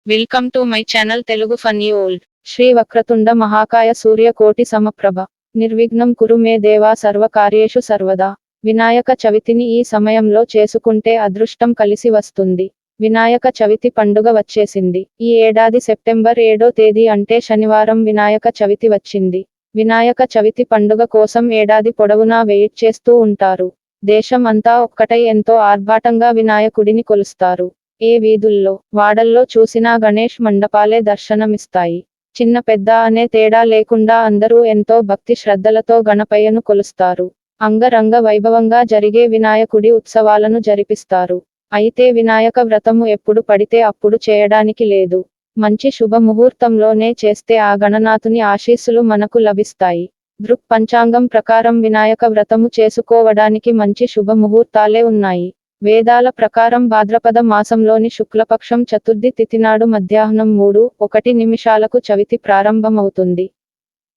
Welcome to my channel Telugu funny old. శ్రీ వక్రతుండ మహాకాయ సూర్యకోటి సమప్రభ నిర్విఘ్నం కురు మే దేవా సర్వకార్యేషు సర్వదా. వినాయక చవితిని ఈ సమయంలో చేసుకుంటే అదృష్టం కలిసి వస్తుంది. వినాయక చవితి పండుగ వచ్చేసింది. ఈ ఏడాది సెప్టెంబర్ 7వ తేదీ అంటే శనివారం వినాయక చవితి వచ్చింది. వినాయక చవితి పండుగ కోసం ఏడాది పొడవునా వెయిట్ చేస్తూ ఉంటారు. దేశం అంతా ఒక్కటై ఎంతో ఆర్భాటంగా వినాయకుడిని కొలుస్తారు. ఏ వీధుల్లో, వాడల్లో చూసినా గణేష్ మండపాలే దర్శనమిస్తాయి. చిన్న పెద్ద అనే తేడా లేకుండా అందరూ ఎంతో భక్తి శ్రద్ధలతో గణపయ్యను కొలుస్తారు. అంగరంగ వైభవంగా జరిగే వినాయకుడి ఉత్సవాలను జరిపిస్తారు. అయితే వినాయక వ్రతము ఎప్పుడు పడితే అప్పుడు చేయడానికి లేదు. మంచి శుభ ముహూర్తంలోనే చేస్తే ఆ గణనాథుని ఆశీస్సులు మనకు లభిస్తాయి. దృక్ పంచాంగం ప్రకారం వినాయక వ్రతము చేసుకోవడానికి మంచి శుభ ముహూర్తాలే ఉన్నాయి. వేదాల ప్రకారం భాద్రపద మాసంలోని శుక్లపక్షం చతుర్థి తిథినాడు మధ్యాహ్నం 3:01 చవితి ప్రారంభమవుతుంది.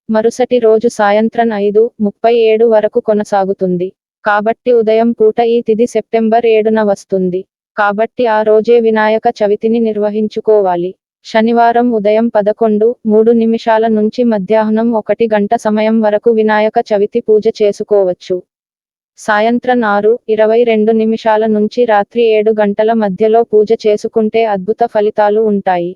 మరుసటి రోజు సాయంత్రం 5:37 వరకు కొనసాగుతుంది. కాబట్టి ఉదయం పూట ఈ తిథి సెప్టెంబర్ 7న వస్తుంది. కాబట్టి ఆ రోజే వినాయక చవితిని నిర్వహించుకోవాలి. శనివారం ఉదయం 11:03 నుంచి మధ్యాహ్నం 1 గంట సమయం వరకు వినాయక చవితి పూజ చేసుకోవచ్చు. సాయంత్రం 6:22 నుంచి రాత్రి 7 గంటల మధ్యలో పూజ చేసుకుంటే అద్భుత ఫలితాలు ఉంటాయి.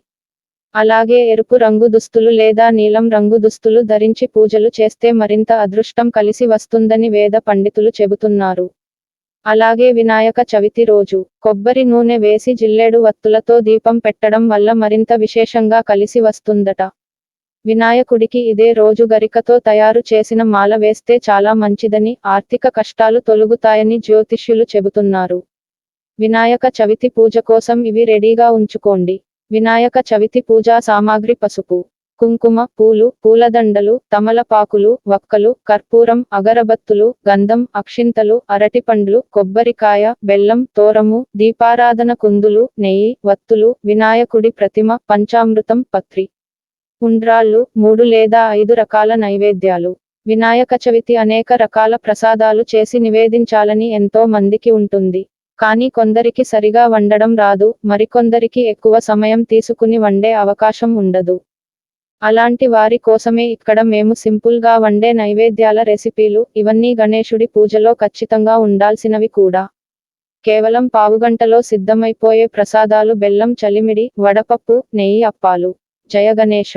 అలాగే ఎరుపు రంగు దుస్తులు లేదా నీలం రంగు దుస్తులు ధరించి పూజలు చేస్తే మరింత అదృష్టం కలిసి వస్తుందని వేద పండితులు చెబుతున్నారు. అలాగే వినాయక చవితి రోజు కొబ్బరి నూనె వేసి జిల్లేడు వత్తులతో దీపం పెట్టడం వల్ల మరింత విశేషంగా కలిసి వస్తుందట. వినాయకుడికి ఇదే రోజు గరికతో తయారు చేసిన మాల వేస్తే చాలా మంచిదని, ఆర్థిక కష్టాలు తొలగుతాయని జ్యోతిష్యులు చెబుతున్నారు. వినాయక చవితి పూజ కోసం ఇవి రెడీగా ఉంచుకోండి. వినాయక చవితి పూజా సామాగ్రి: పసుపు, కుంకుమ, పూలు, పూలదండలు, తమలపాకులు, వక్కలు, కర్పూరం, అగరబత్తులు, గంధం, అక్షింతలు, అరటిపండ్లు, కొబ్బరికాయ, బెల్లం, తోరము, దీపారాధన కుందులు, నెయ్యి, వత్తులు, వినాయకుడి ప్రతిమ, పంచామృతం, పత్రి, ఉండ్రాళ్ళు, 3 లేదా 5 రకాల నైవేద్యాలు. వినాయక చవితి అనేక రకాల ప్రసాదాలు చేసి నివేదించాలని ఎంతో మందికి ఉంటుంది. కానీ కొందరికి సరిగా వండడం రాదు, మరికొందరికి ఎక్కువ సమయం తీసుకుని వండే అవకాశం ఉండదు. అలాంటి వారి కోసమే ఇక్కడ మేము సింపుల్ గా వండే నైవేద్యాల రెసిపీలు. ఇవన్నీ గణేశుడి పూజలో ఖచ్చితంగా ఉండాల్సినవి కూడా. కేవలం పావుగంటలో సిద్ధమైపోయే ప్రసాదాలు: బెల్లం చలిమిడి, వడపప్పు, నెయ్యి అప్పాలు. జయ గణేశ.